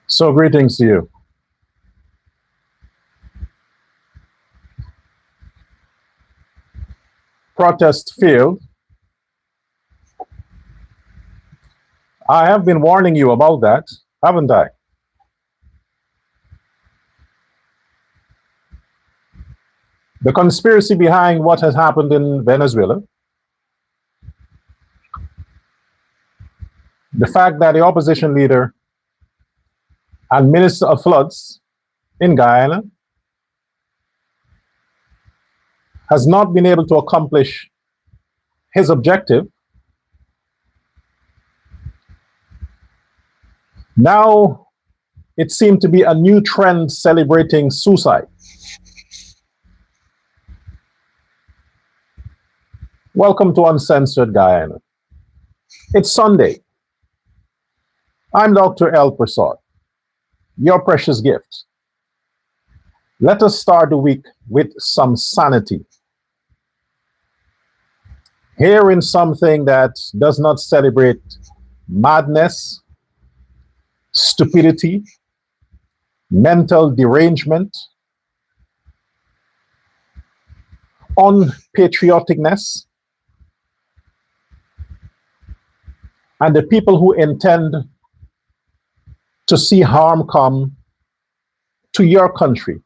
So greetings to you. Protest failed. I have been warning you about that, haven't I? The conspiracy behind what has happened in Venezuela, the fact that the opposition leader and Minister of Floods in Guyana has not been able to accomplish his objective. Now it seemed to be a new trend celebrating suicide. Welcome to Uncensored Guyana. It's Sunday. I'm Dr. L. Prasad, your precious gift. Let us start the week with some sanity. Hearing something that does not celebrate madness, stupidity, mental derangement, unpatrioticness, and the people who intend to see harm come to your country,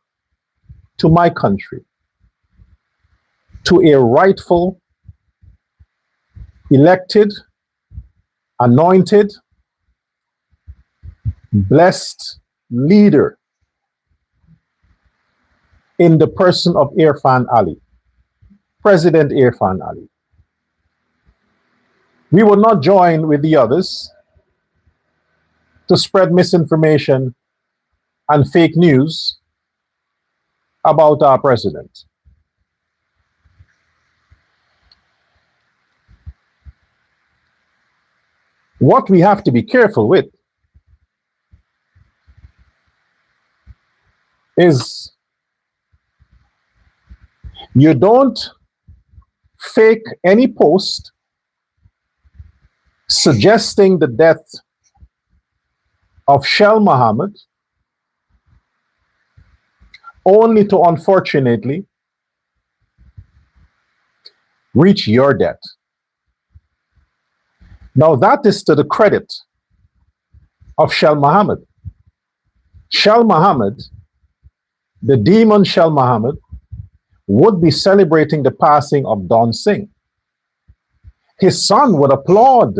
to my country, to a rightful, elected, anointed, blessed leader in the person of Irfan Ali, President Irfan Ali. We will not join with the others to spread misinformation and fake news about our president. What we have to be careful with is you don't fake any post suggesting the death of Shell Mohammed only to unfortunately reach your death. Now that is to the credit of Shell Mohammed. Shell Mohammed, the demon Shell Mohammed, would be celebrating the passing of Don Singh. His son would applaud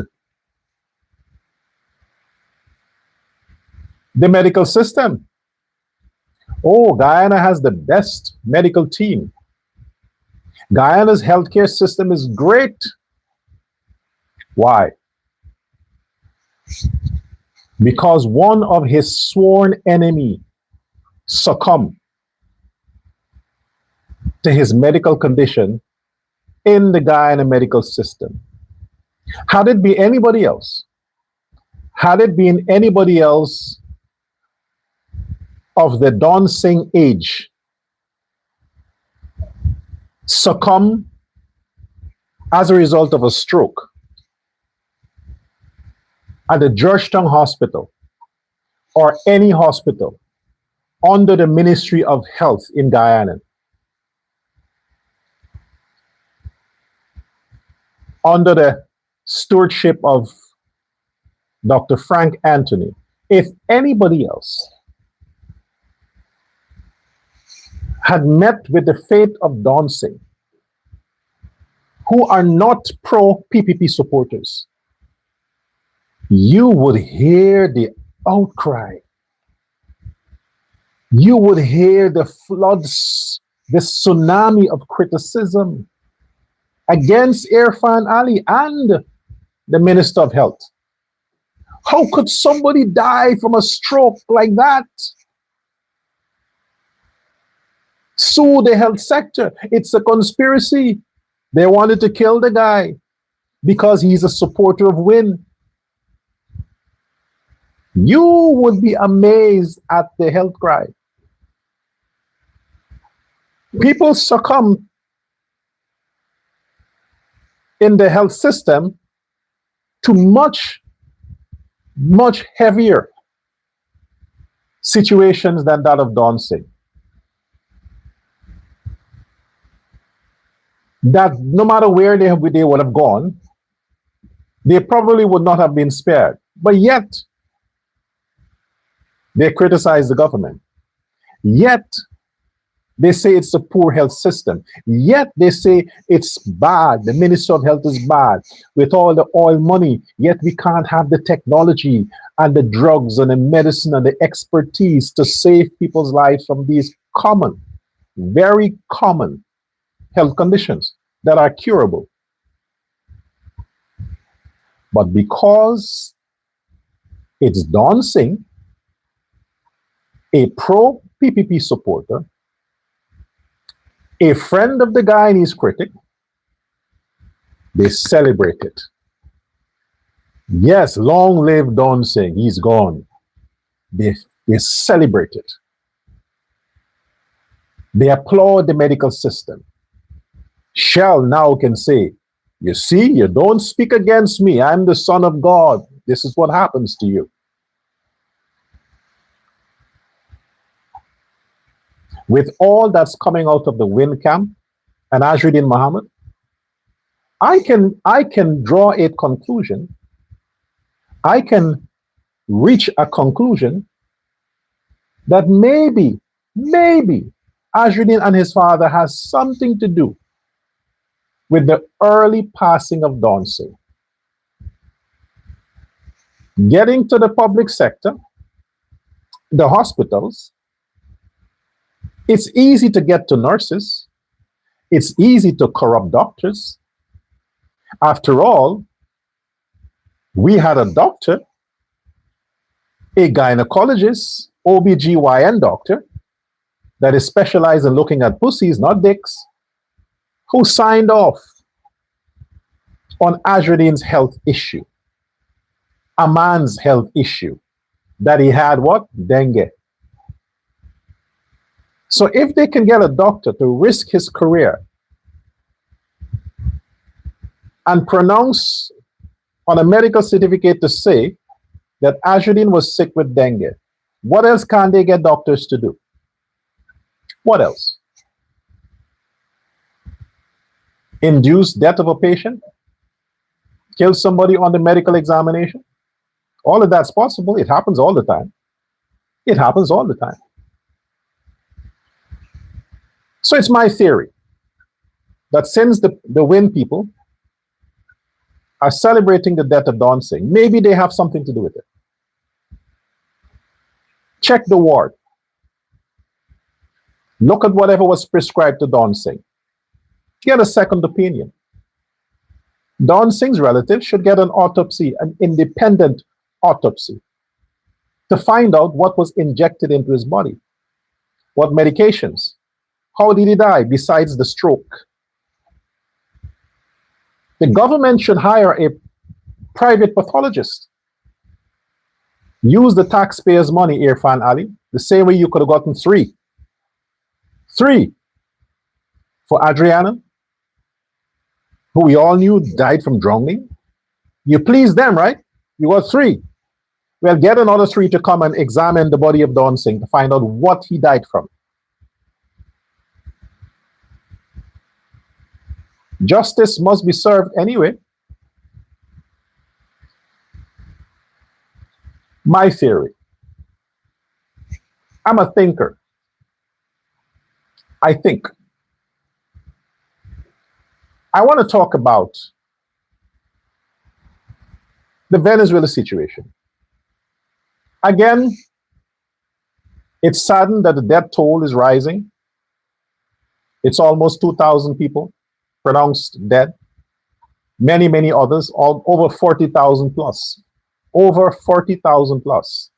the medical system. Oh, Guyana has the best medical team. Guyana's healthcare system is great. Why? Because one of his sworn enemy succumbed to his medical condition in the Guyana medical system. Had it been anybody else, had it been anybody else of the Don Singh age succumb as a result of a stroke at the Georgetown Hospital or any hospital under the Ministry of Health in Guyana, under the stewardship of Dr. Frank Anthony, if anybody else had met with the fate of Don Singh, who are not pro-PPP supporters, you would hear the outcry. You would hear the floods, the tsunami of criticism against Irfan Ali and the Minister of Health. How could somebody die from a stroke like that? Sue the health sector. It's a conspiracy. They wanted to kill the guy because he's a supporter of WIN. You would be amazed at the health cry. People succumb in the health system to much, much heavier situations than that of Don Singh. That no matter where they would have gone, they probably would not have been spared. But yet, they criticize the government. Yet, they say it's a poor health system. Yet, they say it's bad. The Ministry of Health is bad. With all the oil money, yet we can't have the technology and the drugs and the medicine and the expertise to save people's lives from these common, very common health conditions that are curable. But because it's Don Singh, a pro-PPP supporter, a friend of the Guyanese critic, they celebrate it. Yes, long live Don Singh, he's gone. They celebrate it. They applaud the medical system. Shell now can say, you see, you don't speak against me. I'm the Son of God. This is what happens to you. With all that's coming out of the WIN camp and Azruddin Muhammad, I can draw a conclusion. I can reach a conclusion that maybe Azruddin and his father has something to do with the early passing of Don Singh. Getting to the public sector, the hospitals, it's easy to get to nurses. It's easy to corrupt doctors. After all, we had a doctor, a gynecologist, OBGYN doctor, that is specialized in looking at pussies, not dicks, who signed off on Azruddin's health issue, a man's health issue, that he had what? Dengue. So if they can get a doctor to risk his career and pronounce on a medical certificate to say that Azruddin was sick with dengue, what else can they get doctors to do? What else? Induce death of a patient? Kill somebody on the medical examination? All of that's possible. It happens all the time. It happens all the time. So it's my theory that since the WIN people are celebrating the death of Don Singh, maybe they have something to do with it. Check the ward. Look at whatever was prescribed to Don Singh. Get a second opinion. Don Singh's relatives should get an autopsy, an independent autopsy, to find out what was injected into his body, what medications. How did he die besides the stroke? The government should hire a private pathologist. Use the taxpayers' money, Irfan Ali, the same way you could have gotten three. Three for Adriana, who we all knew died from drowning. You pleased them, right? You got three. Well, get another three to come and examine the body of Don Singh to find out what he died from. Justice must be served anyway. My theory. I'm a thinker. I think. I want to talk about the Venezuela situation. Again, it's saddened that the death toll is rising. It's almost 2,000 people pronounced dead. Many, many others, all over 40,000 plus. Over 40,000 plus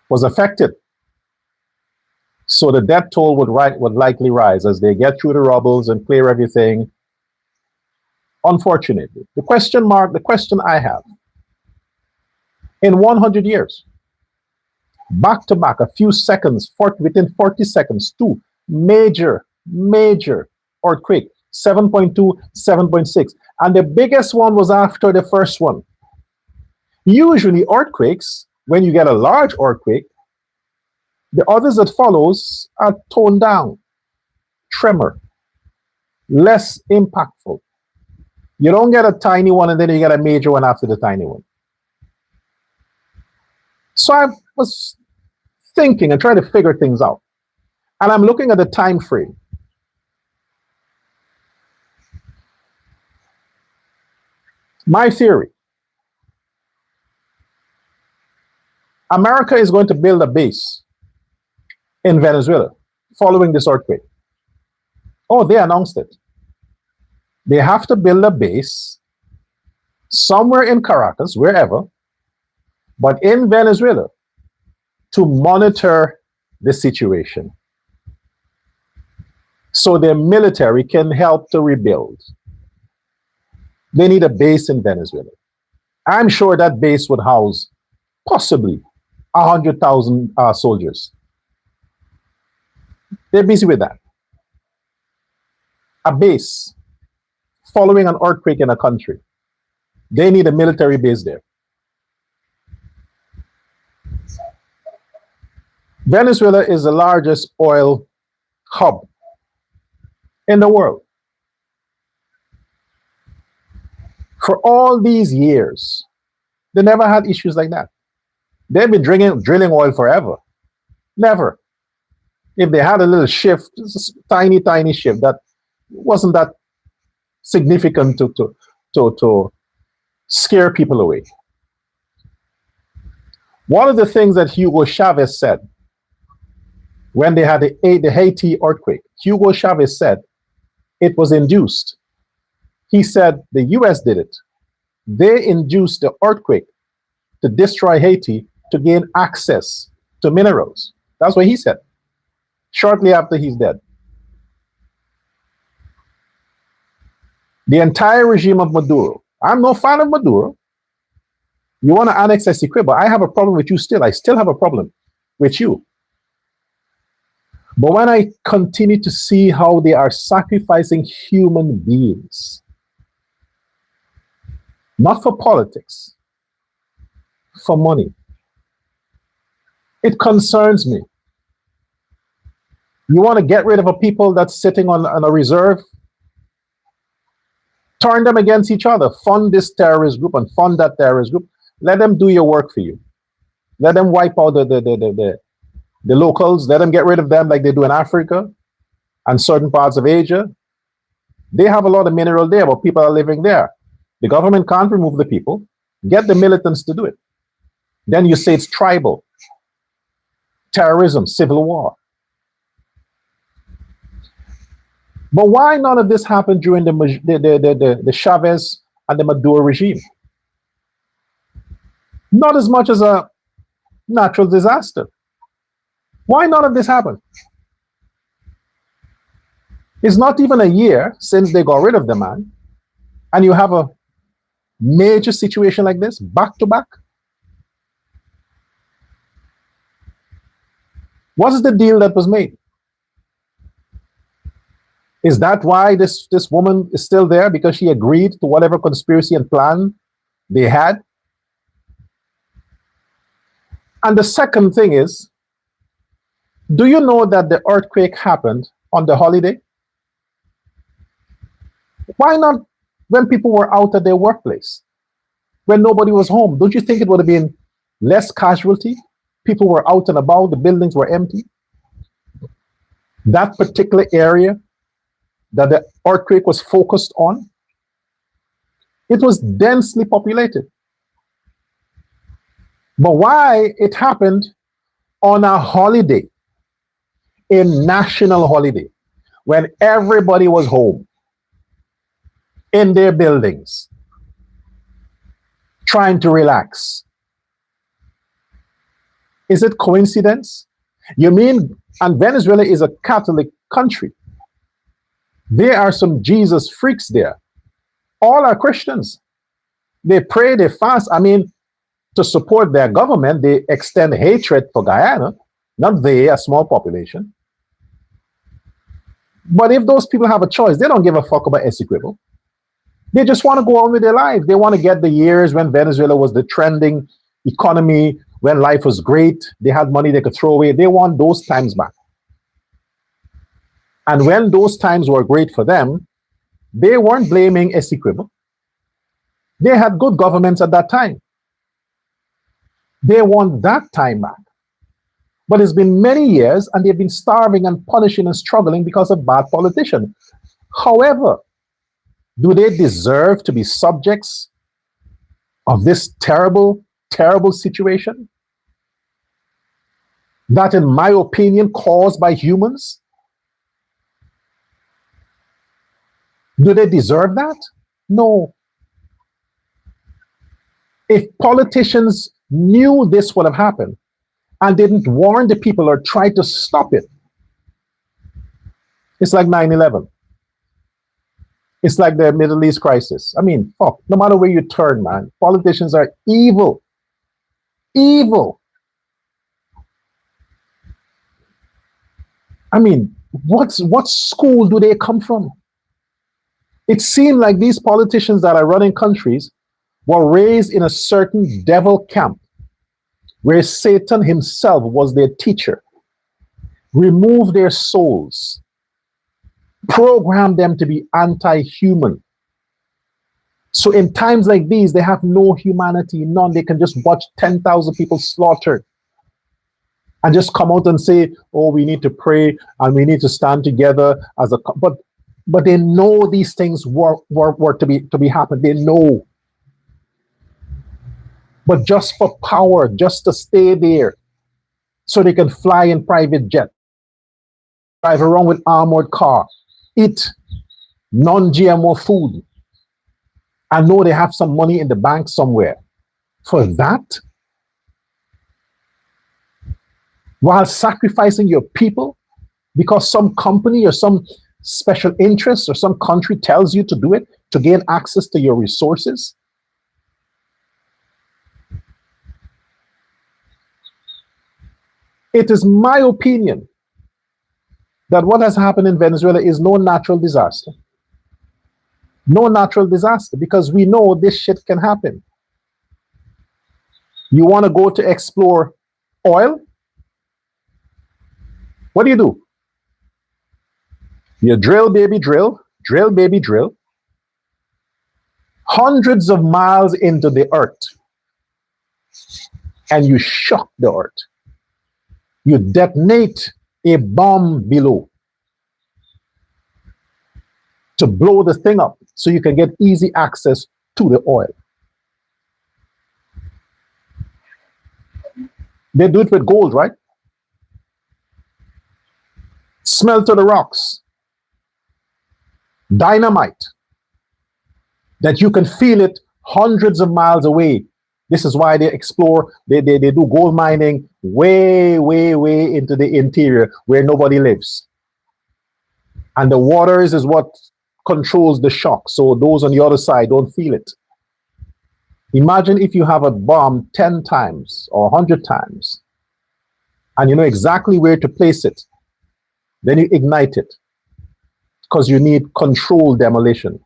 was affected. So the death toll would likely rise as they get through the rubbles and clear everything. Unfortunately, the question I have, in 100 years, Back to back, a few seconds, within 40 seconds, two major earthquake, 7.2, 7.6. And the biggest one was after the first one. Usually earthquakes, when you get a large earthquake, the others that follows are toned down, tremor, less impactful. You don't get a tiny one and then you get a major one after the tiny one. So I was thinking and trying to figure things out. And I'm looking at the time frame. My theory, America is going to build a base in Venezuela following this earthquake. Oh, they announced it. They have to build a base somewhere in Caracas, wherever, but in Venezuela to monitor the situation so their military can help to rebuild. They need a base in Venezuela. I'm sure that base would house possibly 100,000 soldiers. They're busy with that. A base following an earthquake in a country. They need a military base there. Venezuela is the largest oil hub in the world. For all these years, they never had issues like that. They've been drilling oil forever. Never. If they had a little shift, just a tiny shift, that wasn't that significant to scare people away. One of the things that Hugo Chavez said when they had the Haiti earthquake, Hugo Chavez said it was induced. He said the US did it. They induced the earthquake to destroy Haiti to gain access to minerals. That's what he said, shortly after he's dead. The entire regime of Maduro. I'm no fan of Maduro. You want to annex Essequibo, I have a problem with you still. I still have a problem with you. But when I continue to see how they are sacrificing human beings, not for politics, for money, it concerns me. You want to get rid of a people that's sitting on a reserve? Turn them against each other. Fund this terrorist group and fund that terrorist group. Let them do your work for you. Let them wipe out the locals. Let them get rid of them like they do in Africa and certain parts of Asia. They have a lot of mineral there, but people are living there. The government can't remove the people. Get the militants to do it. Then you say it's tribal. Terrorism, civil war. But why none of this happened during the Chavez and the Maduro regime? Not as much as a natural disaster. Why none of this happened? It's not even a year since they got rid of the man, and you have a major situation like this, back to back. What is the deal that was made? Is that why this woman is still there? Because she agreed to whatever conspiracy and plan they had? And the second thing is, do you know that the earthquake happened on the holiday? Why not when people were out at their workplace? When nobody was home? Don't you think it would have been less casualty? People were out and about, the buildings were empty. That particular area that the earthquake was focused on, it was densely populated. But why it happened on a holiday, a national holiday, when everybody was home, in their buildings, trying to relax? Is it coincidence? You mean, and Venezuela is a Catholic country. There are some Jesus freaks there. All are Christians. They pray, they fast. I mean, to support their government, they extend hatred for Guyana, not they, a small population. But if those people have a choice, they don't give a fuck about Essequibo. They just want to go on with their life. They want to get the years when Venezuela was the trending economy, when life was great, they had money they could throw away. They want those times back. And when those times were great for them, they weren't blaming Essequibo. They had good governments at that time. They want that time back. But it's been many years and they've been starving and punishing and struggling because of bad politicians. However, do they deserve to be subjects of this terrible, terrible situation? That, in my opinion, caused by humans? Do they deserve that? No. If politicians knew this would have happened and didn't warn the people or try to stop it, it's like 9/11. It's like the Middle East crisis. I mean, fuck, no matter where you turn, man, politicians are evil. Evil. I mean, what school do they come from? It seemed like these politicians that are running countries were raised in a certain devil camp where Satan himself was their teacher, removed their souls, programmed them to be anti-human. So in times like these, they have no humanity, none. They can just watch 10,000 people slaughtered and just come out and say, oh, we need to pray and we need to stand together as a, but they know these things were to be happened. They know. But just for power, just to stay there so they can fly in private jet, drive around with armored car, eat non-GMO food, and know they have some money in the bank somewhere. For that, while sacrificing your people because some company or some special interest or some country tells you to do it to gain access to your resources. It is my opinion that what has happened in Venezuela is no natural disaster. No natural disaster, because we know this shit can happen. You want to go to explore oil? What do? You drill, baby, drill, drill, baby, drill. Hundreds of miles into the earth. And you shock the earth. You detonate a bomb below to blow the thing up so you can get easy access to the oil. They do it with gold, right? Smelt to the rocks. Dynamite. That you can feel it hundreds of miles away. This is why they explore, they do gold mining way, way, way into the interior where nobody lives. And the waters is what controls the shock. So those on the other side don't feel it. Imagine if you have a bomb 10 times or 100 times and you know exactly where to place it. Then you ignite it because you need controlled demolition.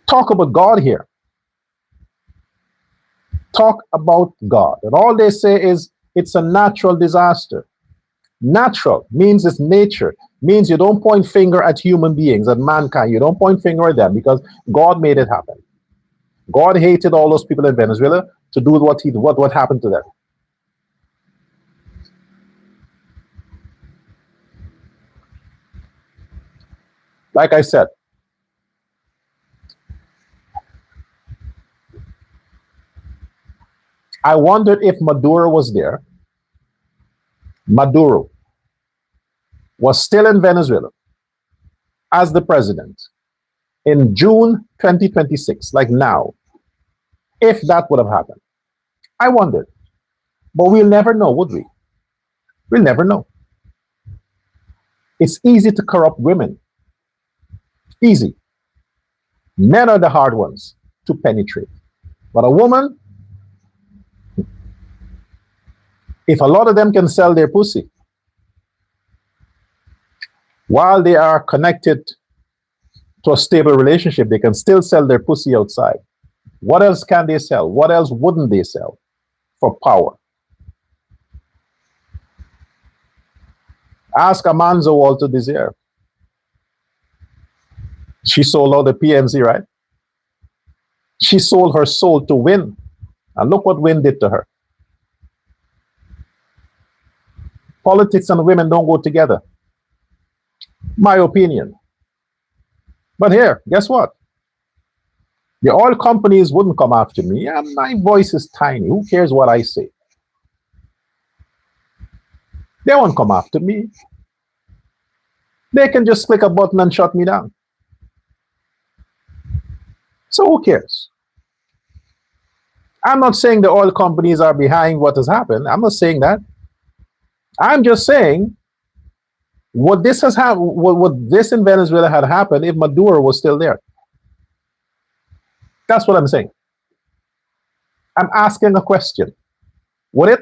Talk about God here. Talk about God. And all they say is it's a natural disaster. Natural means it's nature. Means you don't point finger at human beings, at mankind. You don't point finger at them because God made it happen. God hated all those people in Venezuela to do what happened to them. Like I said, I wondered if Maduro was there. Maduro was still in Venezuela as the president in June 2026, like now, if that would have happened. I wondered. But we'll never know, would we? We'll never know. It's easy to corrupt women. Easy. Men are the hard ones to penetrate. But a woman, if a lot of them can sell their pussy while they are connected to a stable relationship, they can still sell their pussy outside. What else can they sell? What else wouldn't they sell for power? Ask Amanzo Walter Desire. She sold out the PNC, right? She sold her soul to Win. And look what Win did to her. Politics and women don't go together. My opinion. But here, guess what? The oil companies wouldn't come after me. Yeah, my voice is tiny. Who cares what I say? They won't come after me. They can just click a button and shut me down. So who cares? I'm not saying the oil companies are behind what has happened. I'm not saying that. I'm just saying what this has happened, what this in Venezuela had happened if Maduro was still there. That's what I'm saying. I'm asking a question. Would it?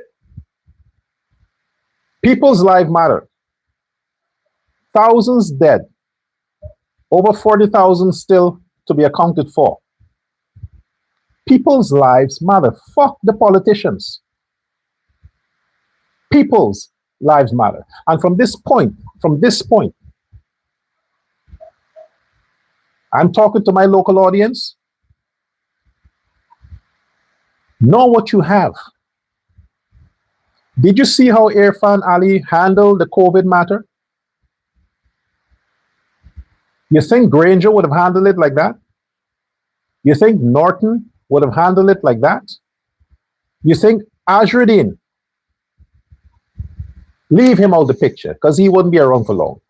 People's lives matter. Thousands dead. Over 40,000 still to be accounted for. People's lives matter. Fuck the politicians. People's lives matter. And from this point, I'm talking to my local audience. Know what you have. Did you see how Irfan Ali handled the COVID matter? You think Granger would have handled it like that? You think Norton would have handled it like that? You think Ajruddin, leave him out of the picture because he wouldn't be around for long.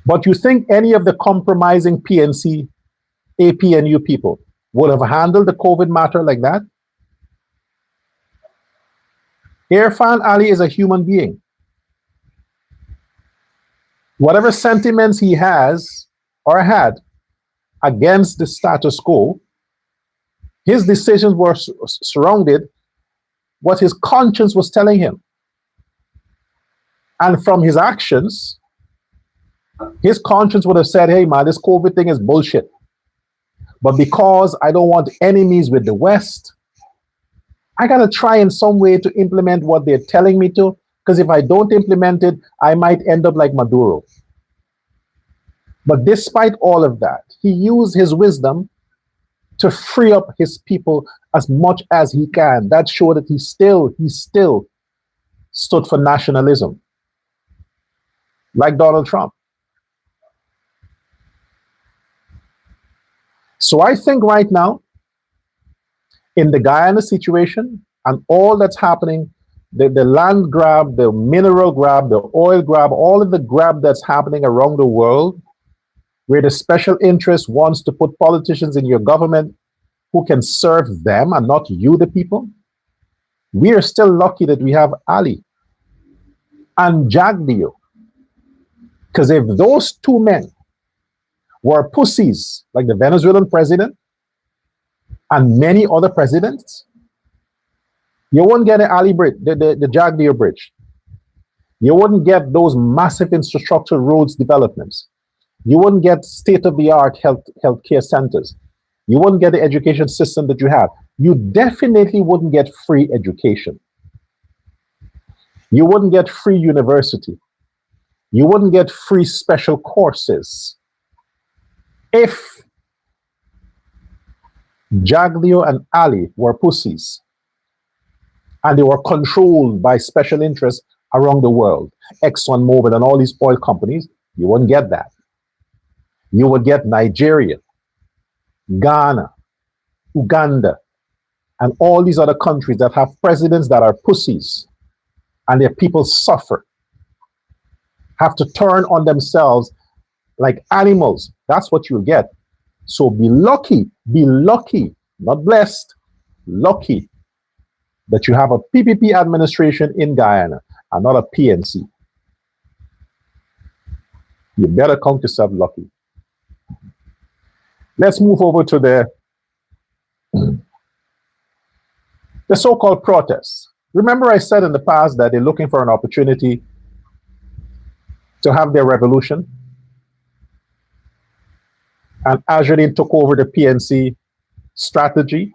But you think any of the compromising PNC, APNU people would have handled the COVID matter like that? Irfan Ali is a human being. Whatever sentiments he has or had against the status quo, his decisions were surrounded what his conscience was telling him. And from his actions, his conscience would have said, hey man, this COVID thing is bullshit. But because I don't want enemies with the West, I gotta try in some way to implement what they're telling me to, because if I don't implement it, I might end up like Maduro. But despite all of that, he used his wisdom to free up his people as much as he can. That showed that he still stood for nationalism, like Donald Trump. So I think right now, in the Guyana situation and all that's happening, the land grab, the mineral grab, the oil grab, all of the grab that's happening around the world, where the special interest wants to put politicians in your government who can serve them and not you, the people. We are still lucky that we have Ali and Jagdeo. Because if those two men were pussies like the Venezuelan president and many other presidents, you wouldn't get an Ali bridge, the Jagdeo bridge. You wouldn't get those massive infrastructure roads developments. You wouldn't get state-of-the-art healthcare centers. You wouldn't get the education system that you have. You definitely wouldn't get free education. You wouldn't get free university. You wouldn't get free special courses if Jagdeo and Ali were pussies and they were controlled by special interests around the world, ExxonMobil and all these oil companies. You wouldn't get that. You would get Nigeria, Ghana, Uganda, and all these other countries that have presidents that are pussies and their people suffer, have to turn on themselves like animals. That's what you'll get. So be lucky, not blessed, lucky that you have a PPP administration in Guyana and not a PNC. You better count yourself lucky. Let's move over to the so-called protests. Remember I said in the past that they're looking for an opportunity to have their revolution? And Azadin took over the PNC strategy.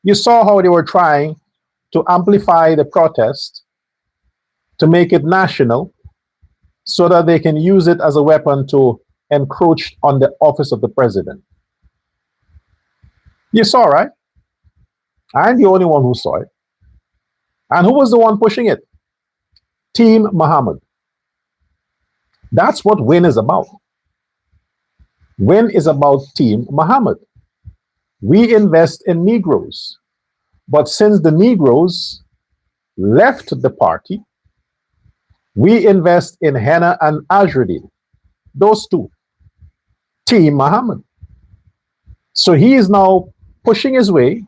You saw how they were trying to amplify the protest, to make it national, so that they can use it as a weapon to encroach on the office of the president. You saw, right? I'm the only one who saw it. And who was the one pushing it? Team Muhammad. That's what WIN is about. WIN is about Team Muhammad. We invest in Negroes. But since the Negroes left the party, we invest in Henna and Azadin. Those two. Team Muhammad. So he is now pushing his way,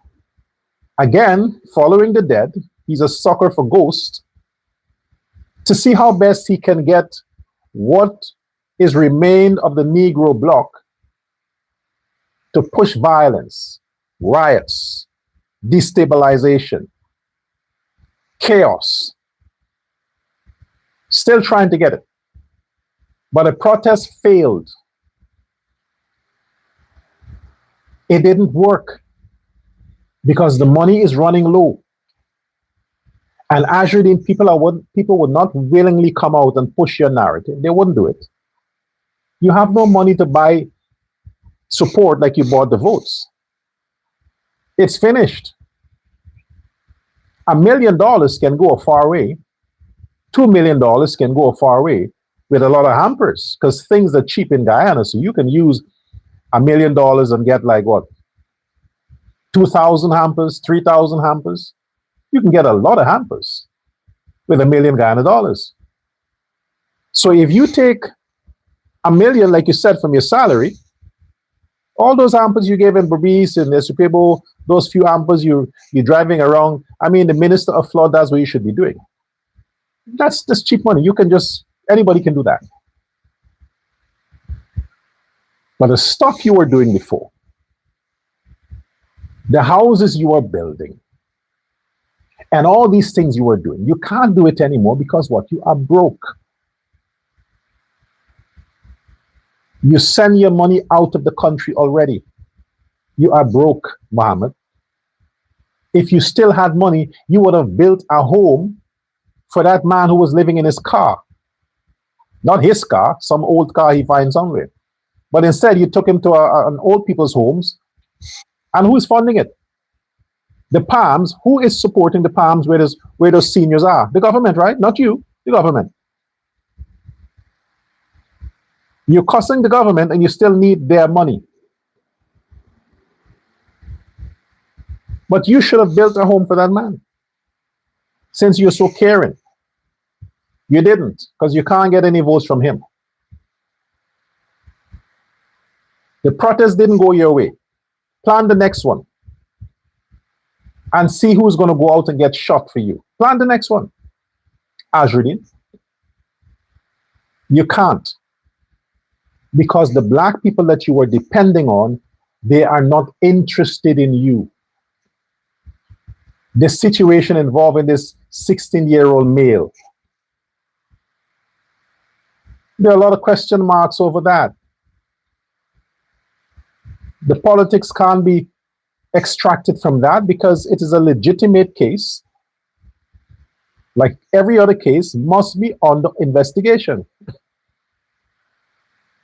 again, following the dead. He's a sucker for ghosts, to see how best he can get what is remained of the Negro bloc to push violence, riots, destabilization, chaos. Still trying to get it. But the protest failed. It didn't work because the money is running low. And Azadin, people would not willingly come out and push your narrative. They wouldn't do it. You have no money to buy support like you bought the votes. It's finished. $1 million can go a far way. $2 million can go a far way with a lot of hampers, because things are cheap in Guyana. So you can use $1 million and get like what? 2,000 hampers, 3,000 hampers. You can get a lot of hampers with $1 million Guyana dollars. So if you take $1 million, like you said, from your salary, all those hampers you gave in Berbice and Essequibo, those few hampers you're driving around, I mean, the minister of flood, that's what you should be doing. That's just cheap money. You can just, anybody can do that. But the stuff you were doing before, the houses you were building, and all these things you were doing, you can't do it anymore because what? You are broke. You send your money out of the country already. You are broke, Muhammad. If you still had money, you would have built a home for that man who was living in his car. Not his car, some old car he finds somewhere. But instead, you took him to an old people's homes. And who is funding it? The Palms. Who is supporting the Palms where those seniors are? The government, right? Not you, the government. You're costing the government and you still need their money. But you should have built a home for that man. Since you're so caring. You didn't, because you can't get any votes from him. The protest didn't go your way. Plan the next one. And see who's going to go out and get shot for you. Plan the next one. Azadin. You can't. Because the black people that you were depending on, they are not interested in you. The situation involving this 16-year-old male, there are a lot of question marks over that. The politics can't be extracted from that because it is a legitimate case. Like every other case, must be under investigation.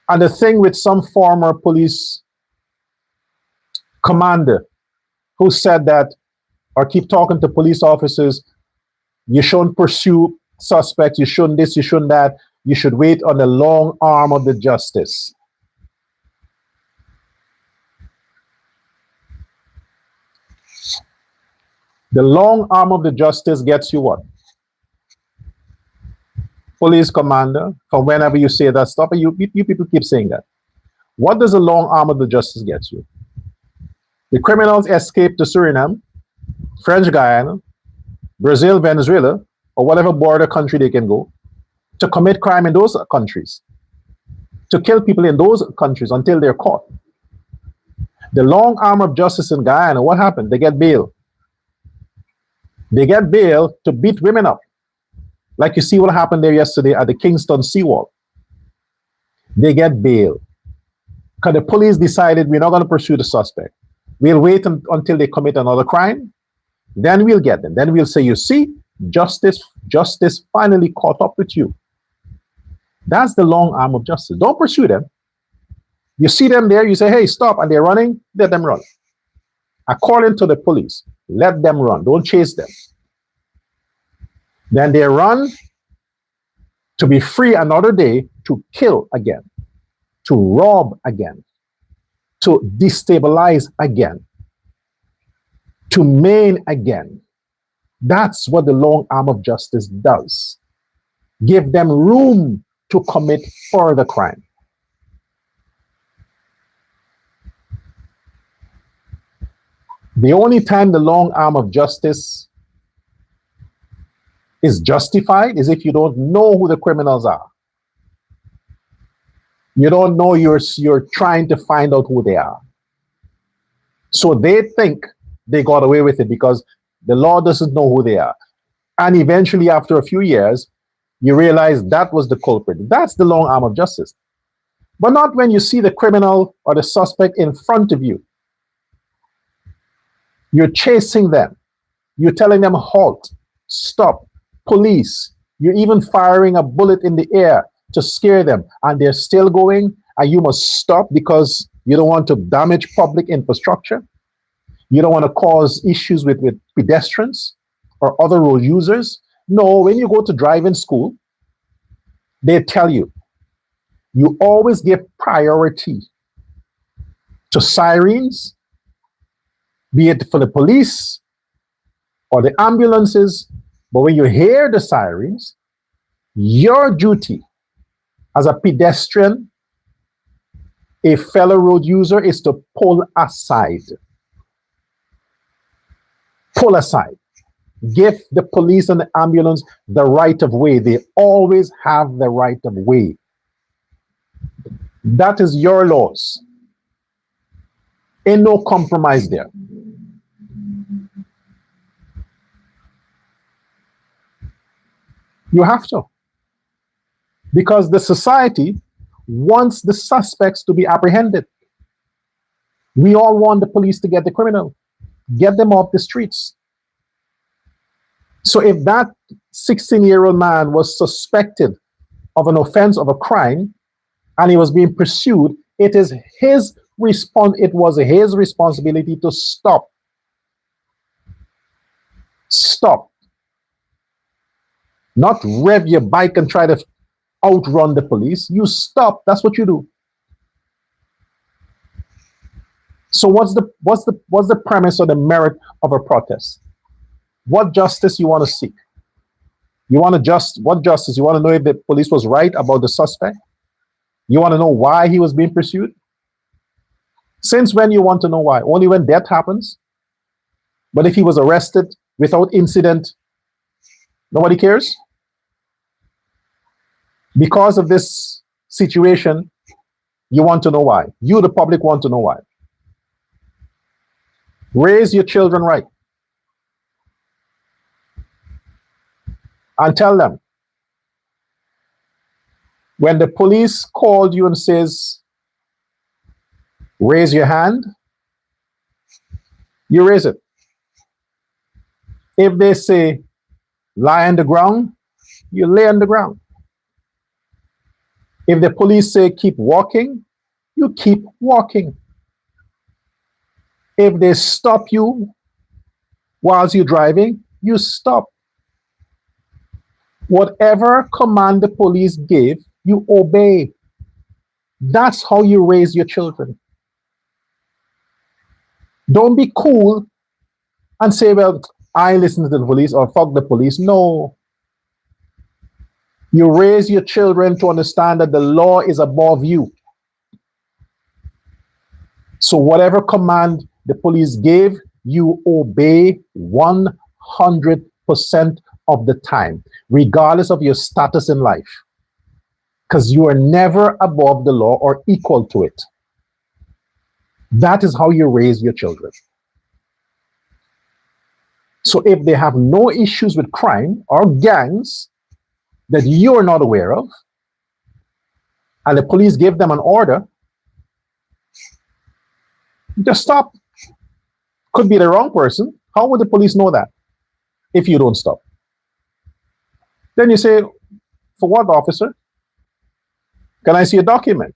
And the thing with some former police commander who said that, or keep talking to police officers, you shouldn't pursue suspects, you shouldn't this, you shouldn't that, you should wait on the long arm of the justice. The long arm of the justice gets you what? Police commander, from whenever you say that stuff, and you people keep saying that. What does the long arm of the justice get you? The criminals escape to Suriname, French Guyana, Brazil, Venezuela, or whatever border country they can go, to commit crime in those countries, to kill people in those countries until they're caught. The long arm of justice in Guyana, what happened? They get bail. They get bail to beat women up. Like you see what happened there yesterday at the Kingston seawall. They get bail. Because the police decided we're not going to pursue the suspect. We'll wait until they commit another crime. Then we'll get them. Then we'll say, you see, justice finally caught up with you. That's the long arm of justice. Don't pursue them. You see them there, you say, hey, stop, and they're running, let them run. According to the police, let them run. Don't chase them. Then they run to be free another day to kill again, to rob again, to destabilize again, to maim again. That's what the long arm of justice does. Give them room to commit further crime. The only time the long arm of justice is justified is if you don't know who the criminals are. You don't know, you're trying to find out who they are. So they think they got away with it because the law doesn't know who they are. And eventually, after a few years, you realize that was the culprit. That's the long arm of justice. But not when you see the criminal or the suspect in front of you. You're chasing them. You're telling them, halt, stop, police. You're even firing a bullet in the air to scare them. And they're still going, and you must stop because you don't want to damage public infrastructure. You don't want to cause issues with pedestrians or other road users. No, when you go to driving school, they tell you, you always give priority to sirens, be it for the police or the ambulances. But when you hear the sirens, your duty as a pedestrian, a fellow road user, is to pull aside. Pull aside. Give the police and the ambulance the right of way. They always have the right of way. That is your laws. Ain't no compromise there. You have to. Because the society wants the suspects to be apprehended. We all want the police to get the criminal, get them off the streets. So if that 16-year-old man was suspected of an offense, of a crime, and he was being pursued, it was his responsibility to stop. Stop. Not rev your bike and try to outrun the police. You stop. That's what you do. So what's the premise or the merit of a protest? What justice you want to seek? You want what justice? You want to know if the police was right about the suspect? You want to know why he was being pursued? Since when you want to know why? Only when death happens? But if he was arrested without incident, nobody cares? Because of this situation, you want to know why. You, the public, want to know why. Raise your children right. And tell them, when the police called you and says, raise your hand, you raise it. If they say, lie on the ground, you lay on the ground. If the police say, keep walking, you keep walking. If they stop you whilst you're driving, you stop. Whatever command the police give, you obey. That's how you raise your children. Don't be cool and say, well, I listen to the police or fuck the police. No. You raise your children to understand that the law is above you. So whatever command the police gave, you obey 100% of the time, regardless of your status in life. Because you are never above the law or equal to it. That is how you raise your children. So if they have no issues with crime or gangs that you're not aware of, and the police give them an order, just stop. Could be the wrong person. How would the police know that if you don't stop? Then you say, for what, officer? Can I see a document?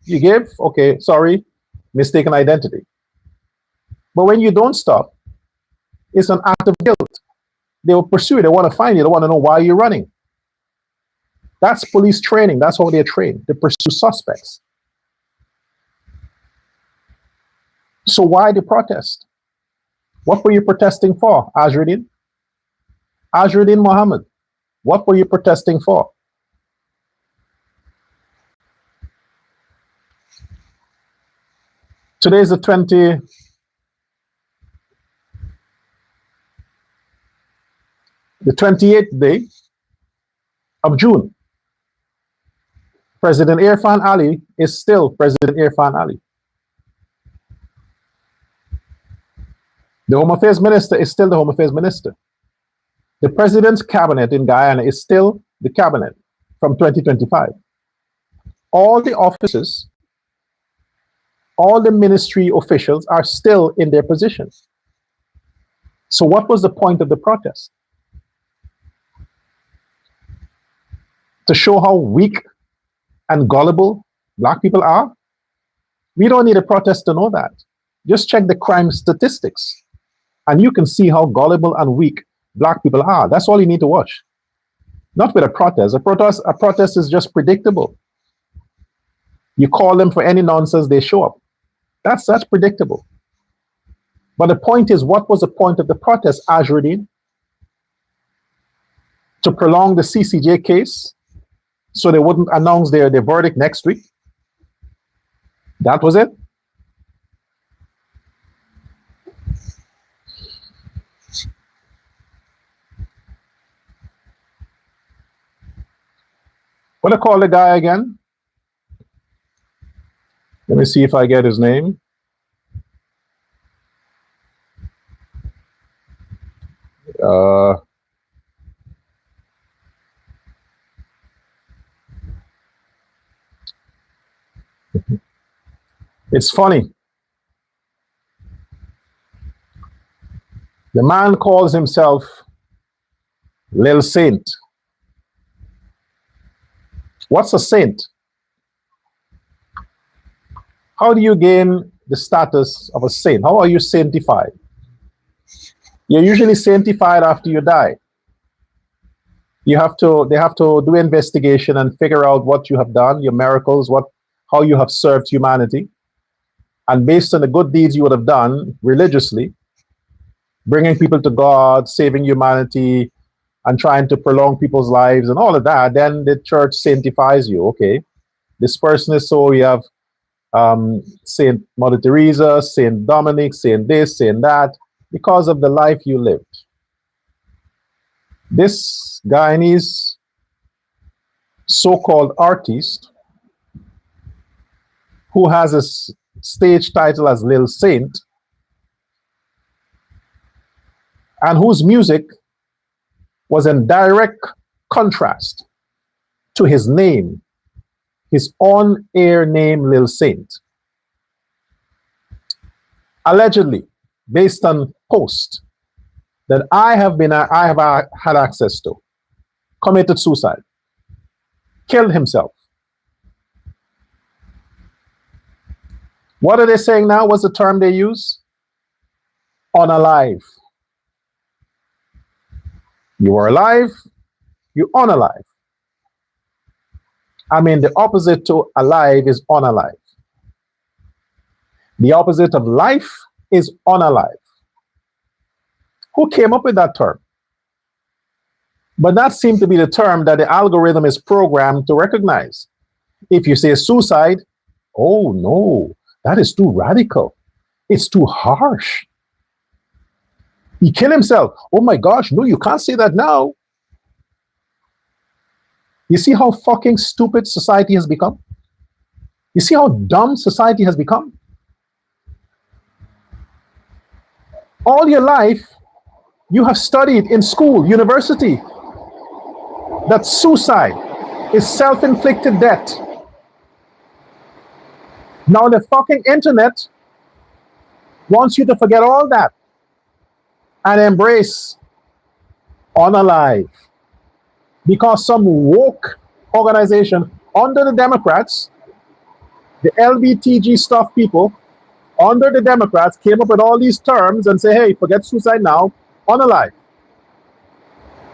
You give, okay, sorry, mistaken identity. But when you don't stop, it's an act of guilt. They will pursue you. They want to find you. They want to know why you're running. That's police training. That's how they're trained. They pursue suspects. So why the protest? What were you protesting for, Azruddin? Azruddin Mohammed, what were you protesting for? Today is the 28th day of June. President Irfan Ali is still President Irfan Ali. The Home Affairs Minister is still the Home Affairs Minister. The President's cabinet in Guyana is still the cabinet from 2025. All the officers, all the ministry officials are still in their positions. So what was the point of the protest? To show how weak and gullible black people are? We don't need a protest to know that. Just check the crime statistics and you can see how gullible and weak black people are. That's all you need to watch. Not with a protest. A protest is just predictable. You call them for any nonsense, they show up. That's predictable. But the point is, what was the point of the protest, Azruddin? To prolong the CCJ case so they wouldn't announce their verdict next week? That was it? What I call the guy again? Let me see if I get his name. It's funny. The man calls himself Lil Saint. What's a saint? How do you gain the status of a saint? How are you sanctified? You're usually sanctified after you die. They have to do investigation and figure out what you have done, your miracles, how you have served humanity. And based on the good deeds you would have done religiously, bringing people to God, saving humanity, and trying to prolong people's lives and all of that, then the church sanctifies you. Okay, this person is so. You have Saint Mother Teresa, Saint Dominic, Saint this, Saint that, because of the life you lived. This Guyanese so-called artist who has a stage title as Lil Saint and whose music was in direct contrast to his name, his on-air name, Lil Saint. Allegedly, based on posts that I have had access to, committed suicide, killed himself. What are they saying now? What's the term they use? Unalive. You are alive, you unalive. I mean, the opposite to alive is unalive. The opposite of life is unalive. Who came up with that term? But that seemed to be the term that the algorithm is programmed to recognize. If you say suicide, oh no, that is too radical. It's too harsh. He killed himself. Oh my gosh, no, you can't say that now. You see how fucking stupid society has become? You see how dumb society has become? All your life, you have studied in school, university, that suicide is self-inflicted death. Now the fucking internet wants you to forget all that and embrace unalive. Because some woke organization under the Democrats, the LBTG stuff people, under the Democrats came up with all these terms and say, hey, forget suicide now, unalive.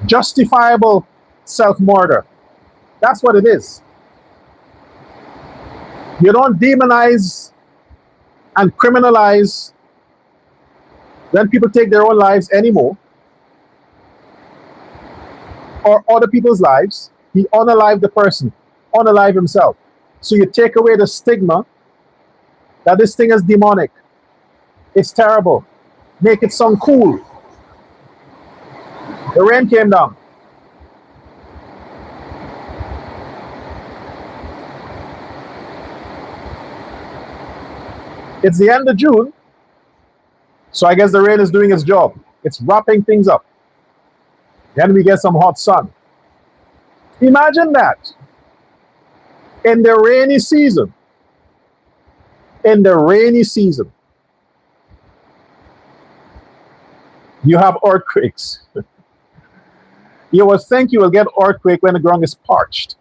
Justifiable self-murder. That's what it is. You don't demonize and criminalize when people take their own lives anymore, or other people's lives. He unalive the person, unalive himself. So you take away the stigma that this thing is demonic. It's terrible. Make it sound cool. The rain came down. It's the end of June, so I guess the rain is doing its job. It's wrapping things up. Then we get some hot sun. Imagine that. In the rainy season, you have earthquakes. You will think you will get earthquake when the ground is parched.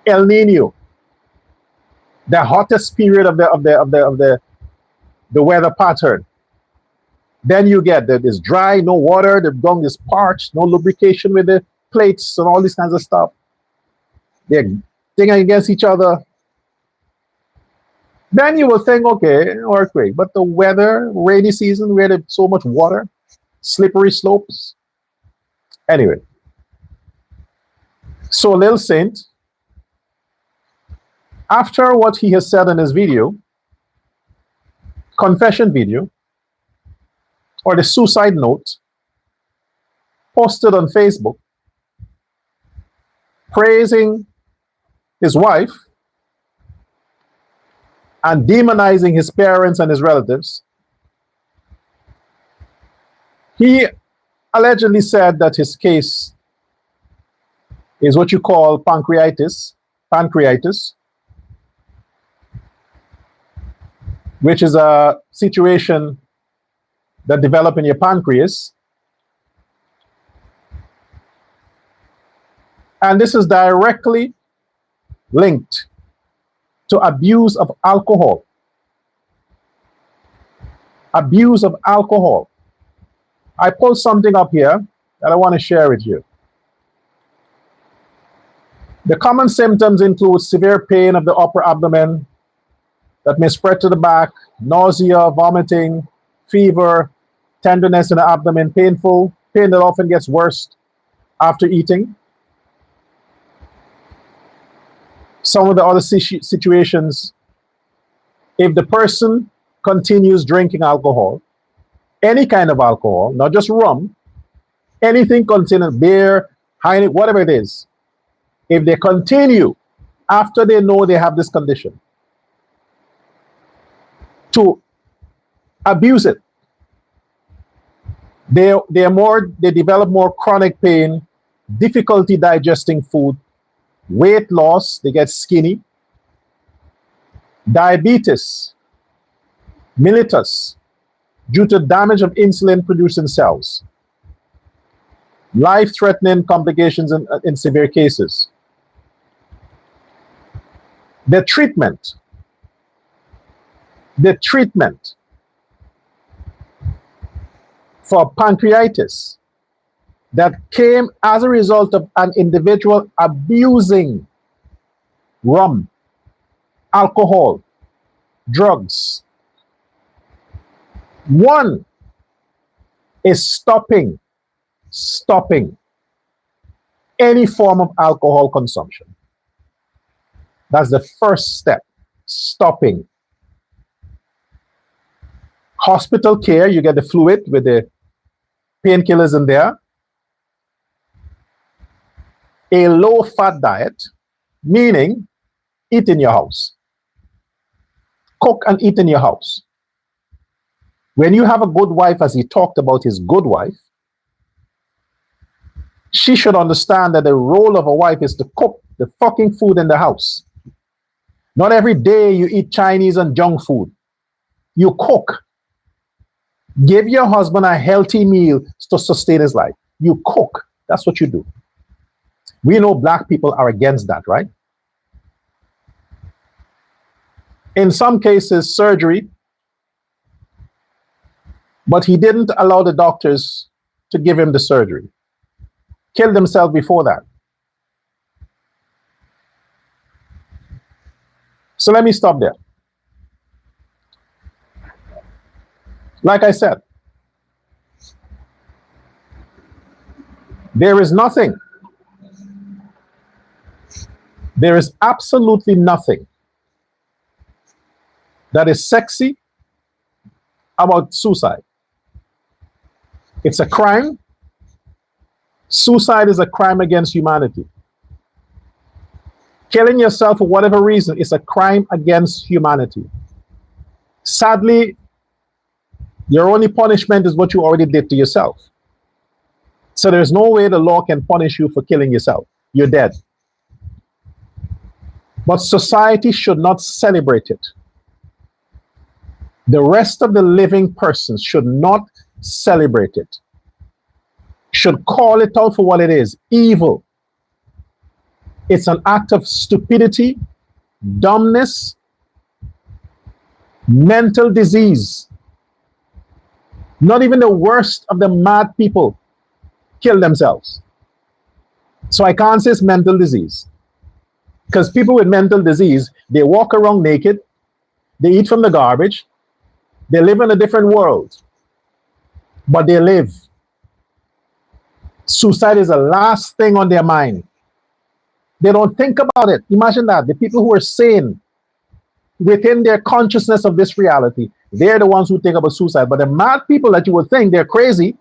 El Nino, the hottest period of the weather pattern. Then you get that it's dry, no water, the ground is parched, no lubrication with the plates and all these kinds of stuff. They're thinking against each other. Then you will think, okay, earthquake. But the weather, rainy season, where there's so much water, slippery slopes. Anyway, so Lil Saint, after what he has said in his video, confession video, or the suicide note, posted on Facebook, praising his wife and demonizing his parents and his relatives, he allegedly said that his case is what you call pancreatitis, which is a situation that develops in your pancreas. And this is directly linked to abuse of alcohol. Abuse of alcohol. I pulled something up here that I want to share with you. The common symptoms include severe pain of the upper abdomen that may spread to the back, nausea, vomiting, fever, tenderness in the abdomen, pain that often gets worse after eating. Some of the other situations, if the person continues drinking alcohol, any kind of alcohol, not just rum, anything containing beer, Heineken, whatever it is, if they continue after they know they have this condition to abuse it, they develop more chronic pain, difficulty digesting food, weight loss, they get skinny, diabetes mellitus due to damage of insulin producing cells, life-threatening complications in severe cases. The treatment for pancreatitis that came as a result of an individual abusing rum, alcohol, drugs. One is stopping any form of alcohol consumption. That's the first step, stopping. Hospital care, you get the fluid with the painkillers in there. A low-fat diet, meaning eat in your house. Cook and eat in your house. When you have a good wife, as he talked about his good wife, she should understand that the role of a wife is to cook the fucking food in the house. Not every day you eat Chinese and junk food. You cook. Give your husband a healthy meal to sustain his life. You cook. That's what you do. We know black people are against that, right? In some cases, surgery, but he didn't allow the doctors to give him the surgery. Killed himself before that. So let me stop there. Like I said, there is nothing. There is absolutely nothing that is sexy about suicide. It's a crime. Suicide is a crime against humanity. Killing yourself for whatever reason is a crime against humanity. Sadly, your only punishment is what you already did to yourself. So there's no way the law can punish you for killing yourself. You're dead. But society should not celebrate it. The rest of the living persons should not celebrate it. Should call it out for what it is, evil. It's an act of stupidity, dumbness, mental disease. Not even the worst of the mad people kill themselves. So I can't say it's mental disease. Because people with mental disease, they walk around naked, they eat from the garbage, they live in a different world, but they live. Suicide is the last thing on their mind. They don't think about it. Imagine that. The people who are sane within their consciousness of this reality, they're the ones who think about suicide. But the mad people that you would think they're crazy,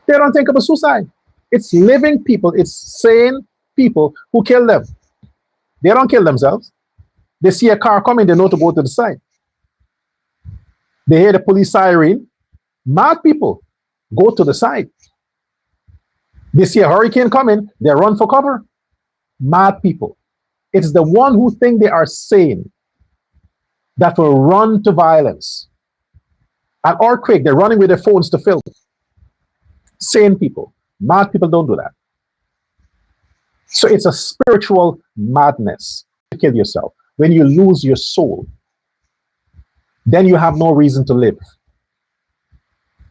they don't think about suicide. It's living people, it's sane people who kill them. They don't kill themselves. They see a car coming, they know to go to the side. They hear the police siren. Mad people go to the side. They see a hurricane coming, they run for cover. Mad people. It's the one who think they are sane that will run to violence. An earthquake, they're running with their phones to film. Sane people. Mad people don't do that. So it's a spiritual madness to kill yourself. When you lose your soul, then you have no reason to live.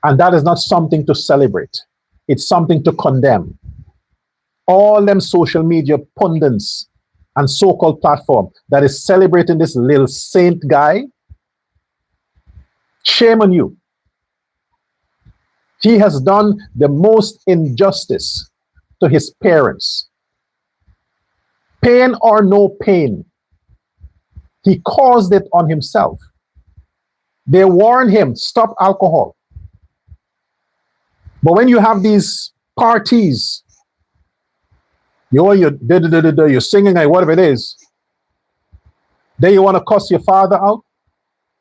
And that is not something to celebrate. It's something to condemn. All them social media pundits and so-called platform that is celebrating this little saint guy, shame on you. He has done the most injustice to his parents. Pain or no pain, he caused it on himself. They warned him, stop alcohol. But when you have these parties, you're singing and whatever it is, then you want to cuss your father out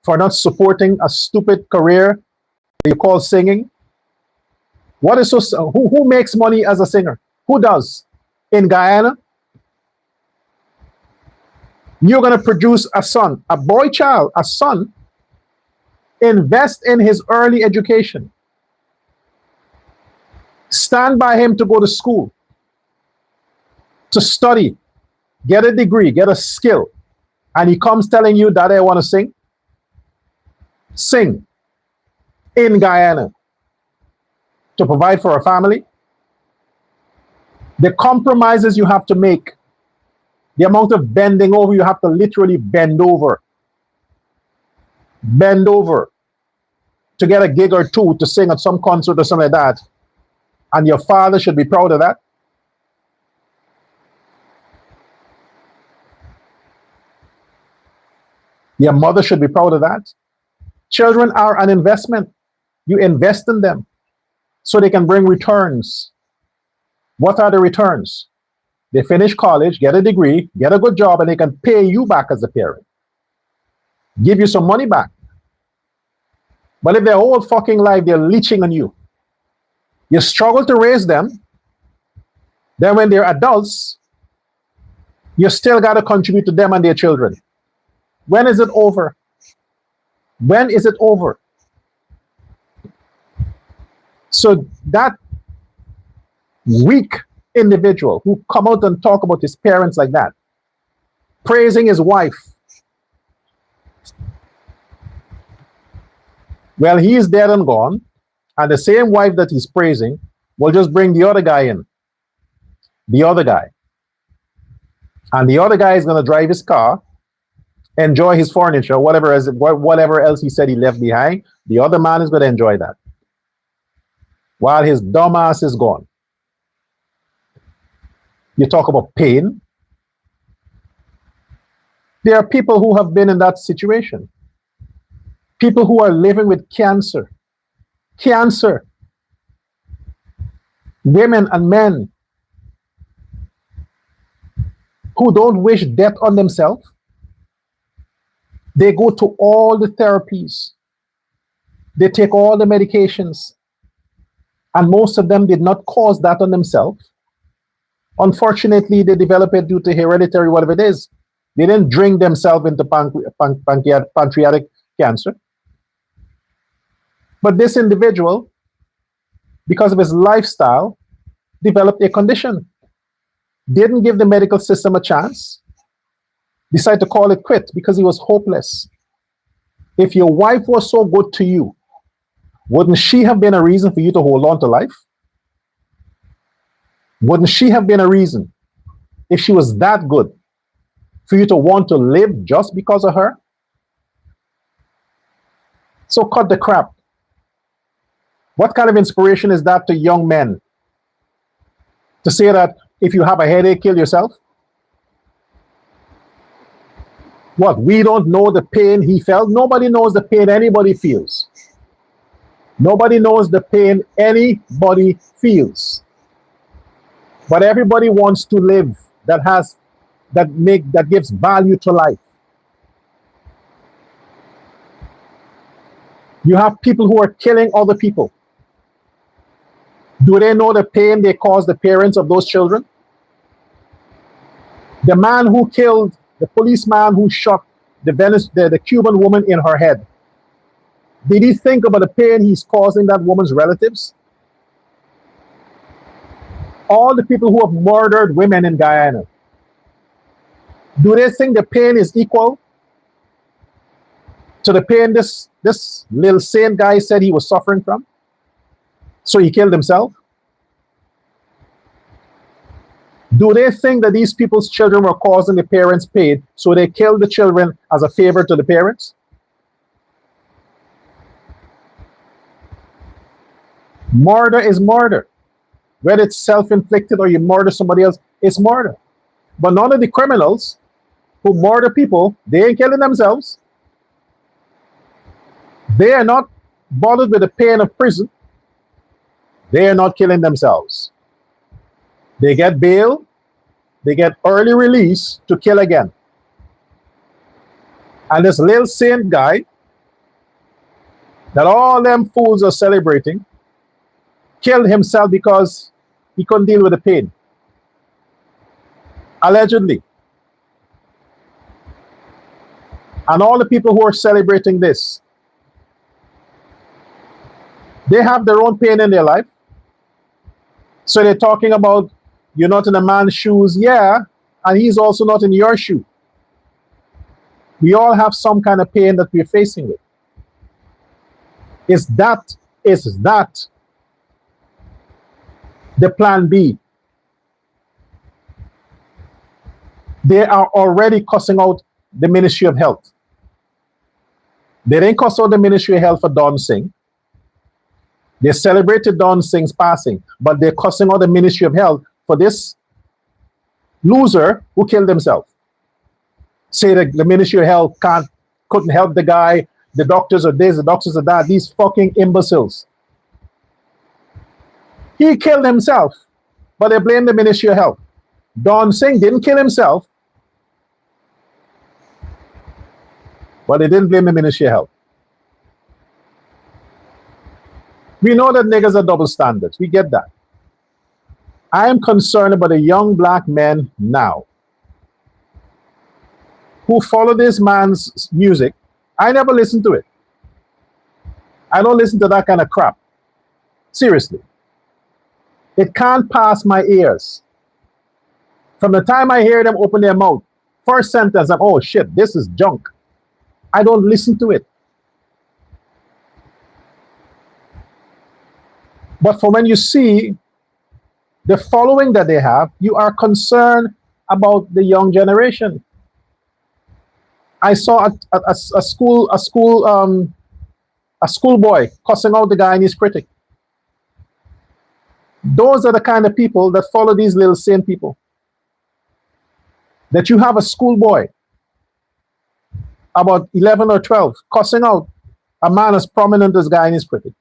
for not supporting a stupid career you call singing. What is so? Who makes money as a singer? Who does? In Guyana, you're going to produce a son, a boy child, a son. Invest in his early education. Stand by him to go to school, to study, get a degree, get a skill. And he comes telling you, Daddy, I want to sing. Sing in Guyana to provide for a family. The compromises you have to make, the amount of bending over, you have to literally bend over. Bend over to get a gig or two to sing at some concert or something like that. And your father should be proud of that. Your mother should be proud of that. Children are an investment. You invest in them so they can bring returns. What are the returns? They finish college, get a degree, get a good job, and they can pay you back as a parent. Give you some money back. But if their whole fucking life they're leeching on you, you struggle to raise them, then when they're adults, you still got to contribute to them and their children. When is it over? When is it over? So that weak individual who come out and talk about his parents like that, praising his wife, well, he's dead and gone, and the same wife that he's praising will just bring the other guy in. The other guy. And the other guy is going to drive his car, enjoy his furniture, whatever else he said he left behind. The other man is going to enjoy that, while his dumb ass is gone. You talk about pain. There are people who have been in that situation. People who are living with cancer. Cancer. Women and men who don't wish death on themselves. They go to all the therapies. They take all the medications. And most of them did not cause that on themselves. Unfortunately, they develop it due to hereditary, whatever it is. They didn't drink themselves into pancreatic cancer. But this individual, because of his lifestyle, developed a condition. Didn't give the medical system a chance. Decided to call it quit because he was hopeless. If your wife was so good to you, wouldn't she have been a reason for you to hold on to life? Wouldn't she have been a reason, if she was that good, for you to want to live just because of her? So cut the crap. What kind of inspiration is that to young men? To say that if you have a headache, kill yourself? What, we don't know the pain he felt? Nobody knows the pain anybody feels. Nobody knows the pain anybody feels. But everybody wants to live that gives value to life. You have people who are killing other people. Do they know the pain they cause the parents of those children? The man who killed, the policeman who shot the Cuban woman in her head, did he think about the pain he's causing that woman's relatives? All the people who have murdered women in Guyana, do they think the pain is equal to the pain this little sane guy said he was suffering from? So he killed himself? Do they think that these people's children were causing the parents pain, so they killed the children as a favor to the parents? Murder is murder. Whether it's self-inflicted or you murder somebody else, it's murder. But none of the criminals who murder people, they ain't killing themselves. They are not bothered with the pain of prison. They are not killing themselves. They get bail, they get early release to kill again. And this little saint guy that all them fools are celebrating killed himself because he couldn't deal with the pain. Allegedly. And all the people who are celebrating this, they have their own pain in their life. So they're talking about, you're not in a man's shoes. Yeah, and he's also not in your shoe. We all have some kind of pain that we're facing with. Is that the plan B? They are already cussing out the Ministry of Health. They didn't cuss out the Ministry of Health for Don Singh. They celebrated Don Singh's passing, but they're cussing out the Ministry of Health for this loser who killed himself. Say that the Ministry of Health couldn't help the guy, the doctors are this, the doctors are that, these fucking imbeciles. He killed himself, but they blame the Ministry of Health. Don Singh didn't kill himself, but they didn't blame the Ministry of Health. We know that niggas are double standards. We get that. I am concerned about the young black men now who follow this man's music. I never listen to it. I don't listen to that kind of crap. Seriously. It can't pass my ears. From the time I hear them open their mouth, first sentence, I'm, oh shit, this is junk. I don't listen to it. But for when you see the following that they have, you are concerned about the young generation. I saw a schoolboy cussing out the guy and his critic. Those are the kind of people that follow these little sane people. That you have a schoolboy about 11 or 12 cussing out a man as prominent as guy and his critic.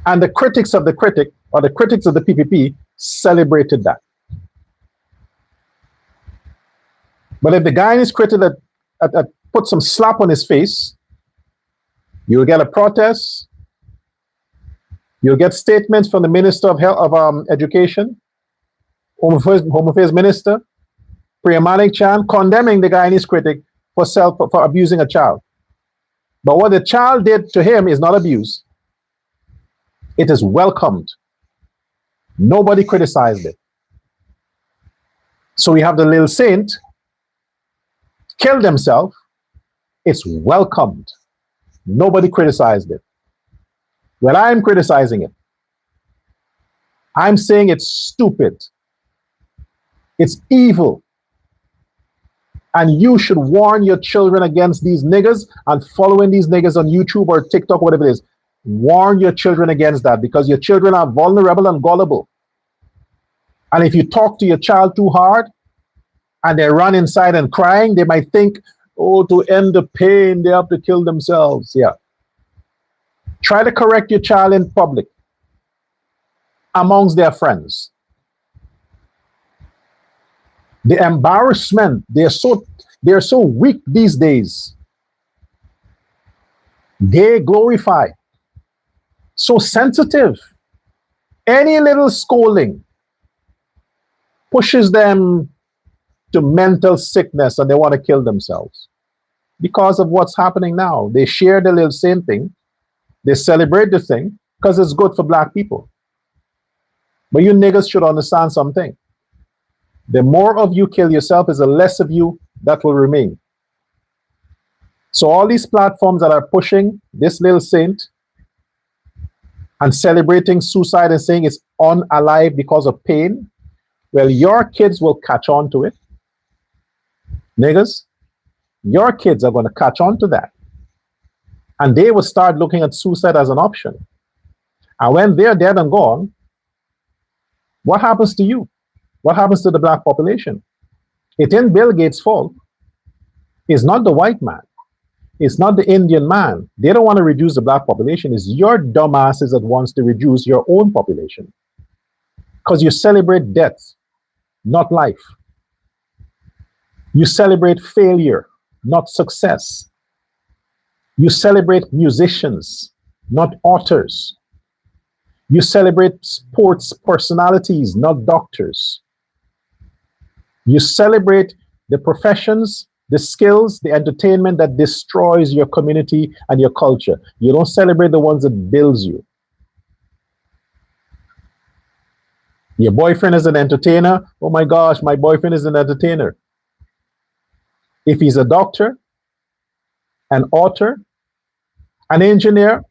And the critics of the critic, or the critics of the PPP, celebrated that. But if the guy and his critic that put some slap on his face, you'll get a protest, you'll get statements from the Minister of Education, Home Affairs Minister, Priya Malik Chan, condemning the guy and his critic for abusing a child. But what the child did to him is not abuse. It is welcomed. Nobody criticized it. So we have the little saint killed himself. It's welcomed. Nobody criticized it. Well, I'm criticizing it. I'm saying it's stupid. It's evil. And you should warn your children against these niggas and following these niggas on YouTube or TikTok, whatever it is. Warn your children against that, because your children are vulnerable and gullible. And if you talk to your child too hard and they run inside and crying, they might think, oh, to end the pain, they have to kill themselves. Yeah. Try to correct your child in public amongst their friends. The embarrassment, they're so weak these days. They glorify. So sensitive. Any little scolding pushes them to mental sickness and they want to kill themselves because of what's happening now. They share the little same thing. They celebrate the thing because it's good for black people. But you niggas should understand something. The more of you kill yourself is the less of you that will remain. So all these platforms that are pushing this little saint and celebrating suicide and saying it's unalive because of pain, well, your kids will catch on to it. Niggas, your kids are going to catch on to that. And they will start looking at suicide as an option. And when they're dead and gone, what happens to you? What happens to the black population? It ain't Bill Gates' fault. It's not the white man. It's not the Indian man. They don't want to reduce the black population. It's your dumbasses that wants to reduce your own population. Because you celebrate death, not life. You celebrate failure, not success. You celebrate musicians, not authors. You celebrate sports personalities, not doctors. You celebrate the professions, the skills, the entertainment that destroys your community and your culture. You don't celebrate the ones that builds you. Your boyfriend is an entertainer. Oh my gosh, my boyfriend is an entertainer. If he's a doctor, an author, an engineer,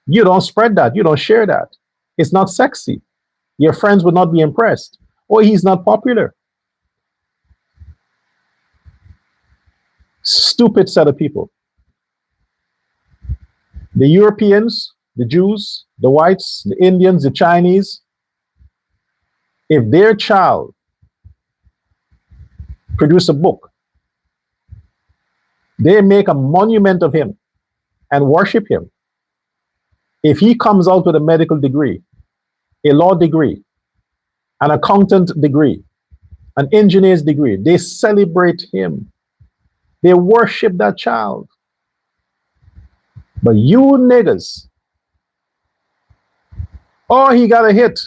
you don't spread that. You don't share that. It's not sexy. Your friends would not be impressed. Or he's not popular. Stupid set of people. The Europeans, the Jews, the whites, the Indians, the Chinese, if their child produce a book, they make a monument of him and worship him. If he comes out with a medical degree, a law degree, an accountant degree, an engineer's degree, they celebrate him. They worship that child. But you niggas, oh, he got a hit.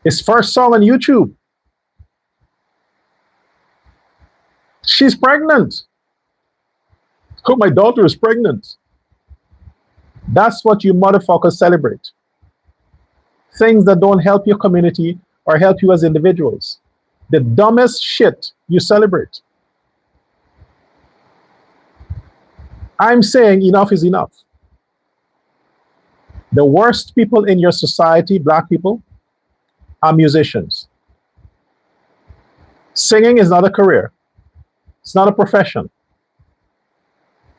His first song on YouTube. She's pregnant. Oh, my daughter is pregnant. That's what you motherfuckers celebrate. Things that don't help your community or help you as individuals. The dumbest shit you celebrate. I'm saying enough is enough. The worst people in your society, black people, are musicians. Singing is not a career. It's not a profession.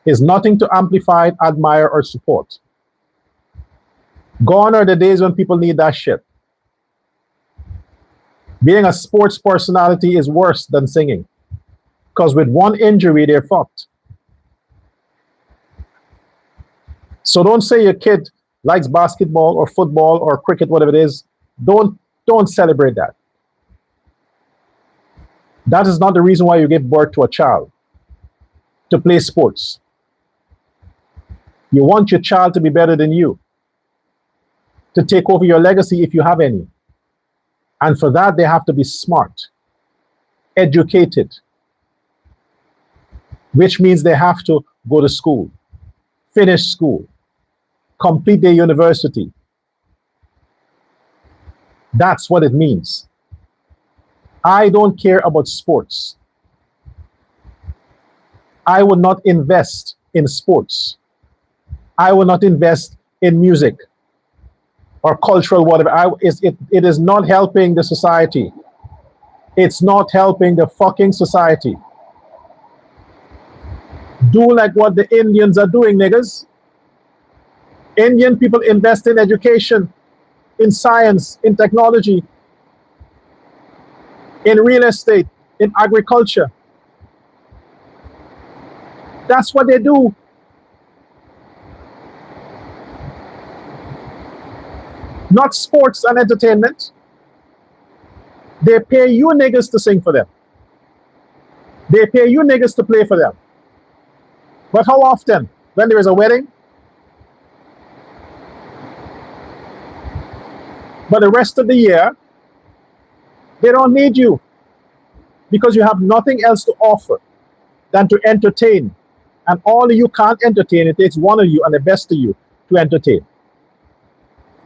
It's nothing to amplify, admire, or support. Gone are the days when people need that shit. Being a sports personality is worse than singing. Because with one injury, they're fucked. So don't say your kid likes basketball or football or cricket, whatever it is. Don't celebrate that. That is not the reason why you give birth to a child, to play sports. You want your child to be better than you, to take over your legacy if you have any. And for that, they have to be smart, educated, which means they have to go to school, finish school, complete their university. That's what it means. I don't care about sports. I will not invest in sports. I will not invest in music or cultural whatever. It is not helping the society. It's not helping the fucking society. Do like what the Indians are doing, niggas. Indian people invest in education, in science, in technology, in real estate, in agriculture. That's what they do. Not sports and entertainment. They pay you niggas to sing for them. They pay you niggas to play for them. But how often? When there is a wedding? But the rest of the year, they don't need you because you have nothing else to offer than to entertain. And all of you can't entertain. It takes one of you and the best of you to entertain.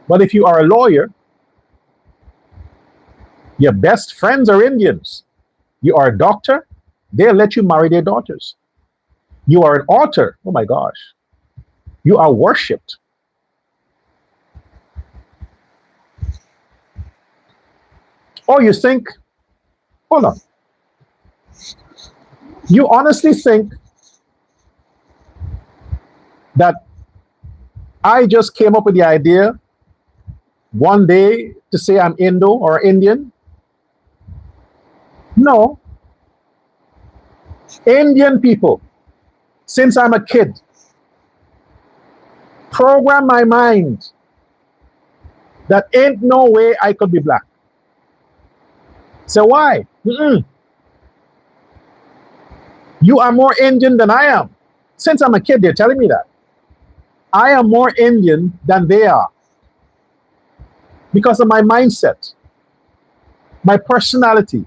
But if you are a lawyer, your best friends are Indians. You are a doctor, they'll let you marry their daughters. You are an author, oh my gosh, you are worshipped. Or you think, hold on, you honestly think that I just came up with the idea one day to say I'm Indo or Indian? No. Indian people, since I'm a kid, program my mind that ain't no way I could be black. So why? You are more Indian than I am. Since I'm a kid, they're telling me that. I am more Indian than they are. Because of my mindset, my personality,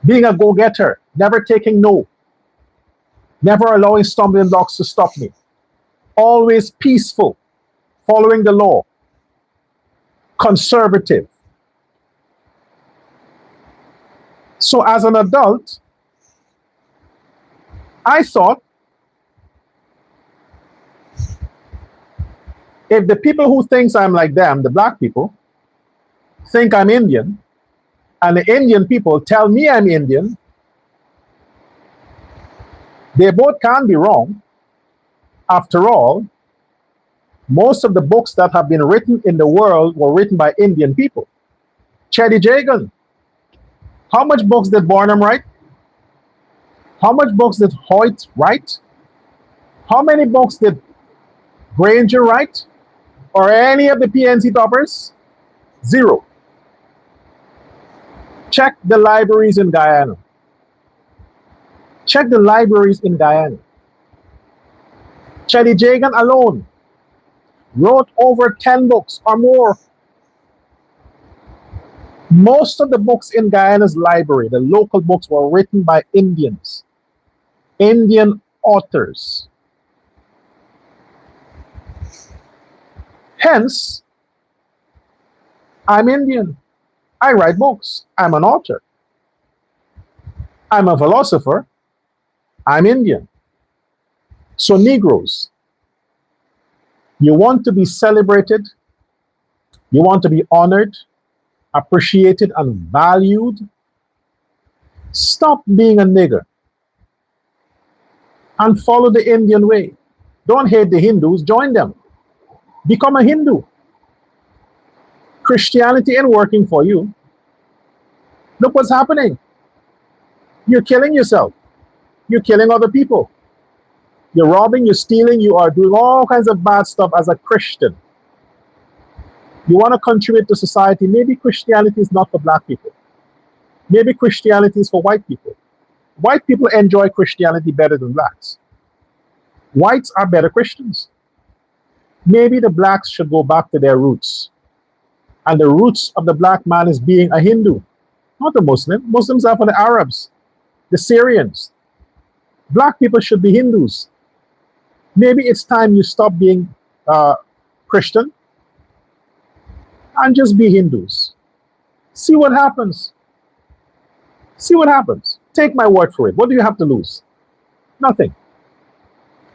being a go-getter, never taking no, never allowing stumbling blocks to stop me, always peaceful, following the law, conservative. So as an adult, I thought, if the people who thinks I'm like them, the black people, think I'm Indian, and the Indian people tell me I'm Indian, they both can't be wrong. After all, most of the books that have been written in the world were written by Indian people. Chetty Jagan. How much books did Barnum write? How much books did Hoyt write? How many books did Granger write? Or any of the PNC toppers? Zero. Check the libraries in Guyana. Check the libraries in Guyana. Chelly Jagan alone wrote over 10 books or more. Most of the books in Guyana's library, the local books, were written by Indians, Indian authors. Hence, I'm Indian. I write books. I'm an author. I'm a philosopher. I'm Indian. So, Negroes, you want to be celebrated, you want to be honored, appreciated, and valued. Stop being a nigger and follow the Indian way. Don't hate the Hindus, join them. Become a Hindu. Christianity ain't working for you. Look what's happening. You're killing yourself. You're killing other people. You're robbing, you're stealing, you are doing all kinds of bad stuff as a Christian. You want to contribute to society. Maybe Christianity is not for black people. Maybe Christianity is for white people. White people enjoy Christianity better than blacks. Whites are better Christians. Maybe the blacks should go back to their roots. And the roots of the black man is being a Hindu, not a Muslim. Muslims are for the Arabs, the Syrians. Black people should be Hindus. Maybe it's time you stop being Christian and just be Hindus. See what happens. See what happens. Take my word for it. What do you have to lose? Nothing.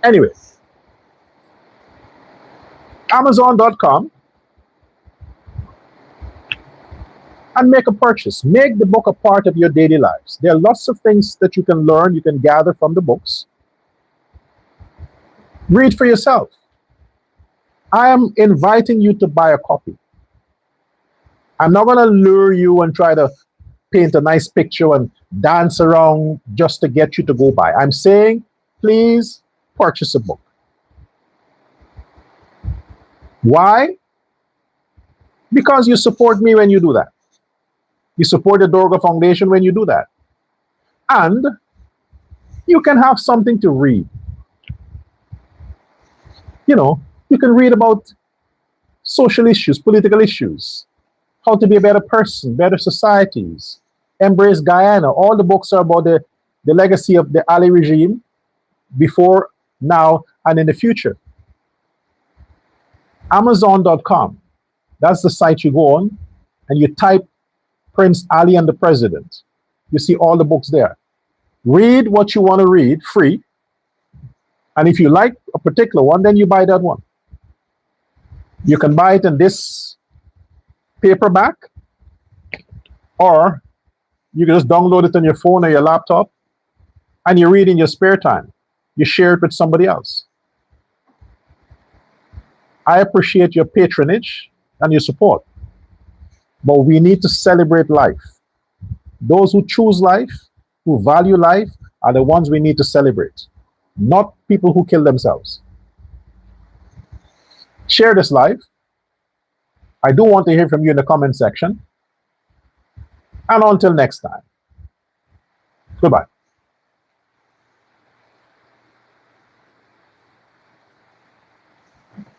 Anyway, Amazon.com and make a purchase. Make the book a part of your daily lives. There are lots of things that you can learn, you can gather from the books. Read for yourself. I am inviting you to buy a copy. I'm not going to lure you and try to paint a nice picture and dance around just to get you to go buy. I'm saying, please purchase a book. Why? Because you support me when you do that. You support the Dorga Foundation when you do that. And you can have something to read. You know, you can read about social issues, political issues, how to be a better person, better societies, embrace Guyana. All the books are about the legacy of the Ali regime before, now, and in the future. Amazon.com. That's the site you go on and you type Prince Ali and the President. You see all the books there. Read what you want to read free. And if you like a particular one, then you buy that one. You can buy it in this paperback, or you can just download it on your phone or your laptop and you read in your spare time. You share it with somebody else. I appreciate your patronage and your support, but we need to celebrate life. Those who choose life, who value life, are the ones we need to celebrate, not people who kill themselves. Share this live. I do want to hear from you in the comment section. And until next time, goodbye.